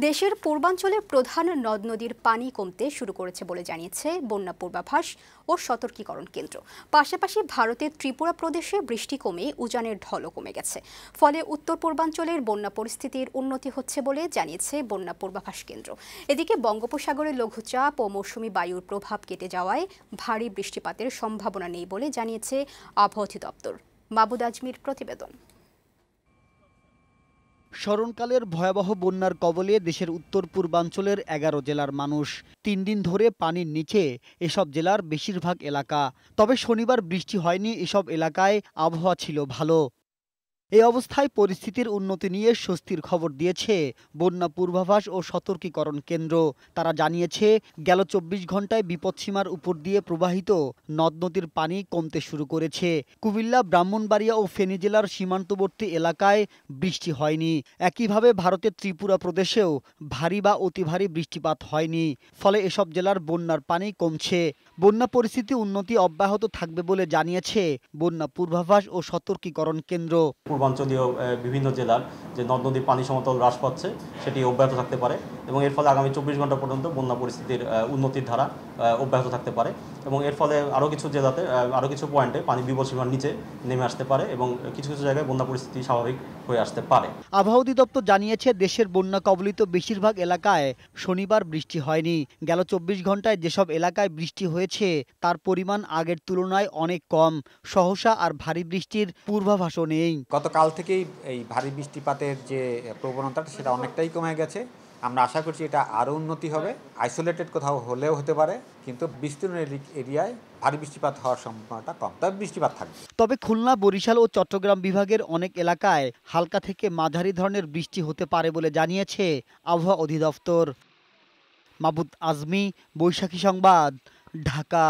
দেশের পূর্বাঞ্চলের প্রধান নদ নদীর পানি কমতে শুরু করেছে বলে জানিয়েছে বন্যা পূর্বাভাস ও সতর্কীকরণ কেন্দ্র। পাশাপাশি ভারতের ত্রিপুরা প্রদেশে বৃষ্টি কমে উজানের ঢলও কমে গেছে। ফলে উত্তর পূর্বাঞ্চলের বন্যা পরিস্থিতির উন্নতি হচ্ছে বলে জানিয়েছে বন্যা পূর্বাভাস কেন্দ্র। এদিকে বঙ্গোপসাগরে লঘুচাপ ও মৌসুমী বায়ুর প্রভাব কেটে যাওয়ায় ভারী বৃষ্টিপাতের সম্ভাবনা নেই বলে জানিয়েছে আবহাওয়া অধিদপ্তর। মাহবুদ আজমির প্রতিবেদন। স্মরণকালের ভয়াবহ বন্যার কবলে দেশের উত্তর পূর্বাঞ্চলের 11 জেলার মানুষ। 3 দিন ধরে পানির নিচে এসব জেলার বেশিরভাগ এলাকা। তবে শনিবার বৃষ্টি হয়নি এসব এলাকায়, আবহাওয়া ছিল ভালো। এই অবস্থায় পরিস্থিতির উন্নতি নিয়ে স্বস্তির খবর দিয়েছে বন্যা পূর্বাভাস ও সতর্কীকরণ কেন্দ্র। তারা জানিয়েছে, গেল 24 ঘন্টায় বিপদসীমার উপর দিয়ে প্রবাহিত নদ নদীর পানি কমতে শুরু করেছে। কুমিল্লা, ব্রাহ্মণবাড়িয়া ও ফেনী জেলার সীমান্তবর্তী এলাকায় বৃষ্টি হয়নি। একইভাবে ভারতের ত্রিপুরা প্রদেশেও ভারী বা অতি ভারী বৃষ্টিপাত হয়নি। ফলে এসব জেলার বন্যার পানি কমছে। বন্যা পরিস্থিতি উন্নতি অব্যাহত থাকবে বলে জানিয়েছে বন্যা পূর্বাভাস ও সতর্কীকরণ কেন্দ্র। পূর্বাঞ্চলীয় বিভিন্ন জেলার যে নদ নদীর পানি সমতল হ্রাস পাচ্ছে সেটি অব্যাহত থাকতে পারে এবং এর ফলে আগামী 24 ঘন্টা পর্যন্ত বন্যা পরিস্থিতির উন্নতির ধারা অব্যাহত থাকতে পারে এবং এর ফলে আরও কিছু জেলাতে আরও কিছু পয়েন্টে পানি বিপদসীমার নিচে নেমে আসতে পারে এবং কিছু কিছু জায়গায় বন্যা পরিস্থিতি স্বাভাবিক হয়ে আসতে পারে। আবহাওয়া অধিদপ্তর জানিয়েছে, দেশের বন্যা কবলিত বেশিরভাগ এলাকায় শনিবার বৃষ্টি হয়নি। গেল 24 ঘন্টায় যেসব এলাকায় বৃষ্টি হয়েছে তার পরিমাণ আগের তুলনায় অনেক কম। সহসা আর ভারী বৃষ্টির পূর্বাভাসও নেই। গতকাল থেকেই এই ভারী বৃষ্টিপাতের যে প্রবণতাটা সেটা অনেকটাই কমে গেছে। আমরা আশা করছি এটা আরও উন্নতি হবে। আইসোলেটেড কোথাও হলেও হতে পারে, কিন্তু বিস্তীর্ণ এরিয়ায় ভারী বৃষ্টিপাত হওয়ার সম্ভাবনাটা কম, তবে বৃষ্টিপাত থাকবে। তবে খুলনা, বরিশাল ও চট্টগ্রাম বিভাগের অনেক এলাকায় হালকা থেকে মাঝারি ধরনের বৃষ্টি হতে পারে বলে জানিয়েছে আবহাওয়া অধিদপ্তর। মাহবুদ আজমি, বৈশাখী সংবাদ, ঢাকা।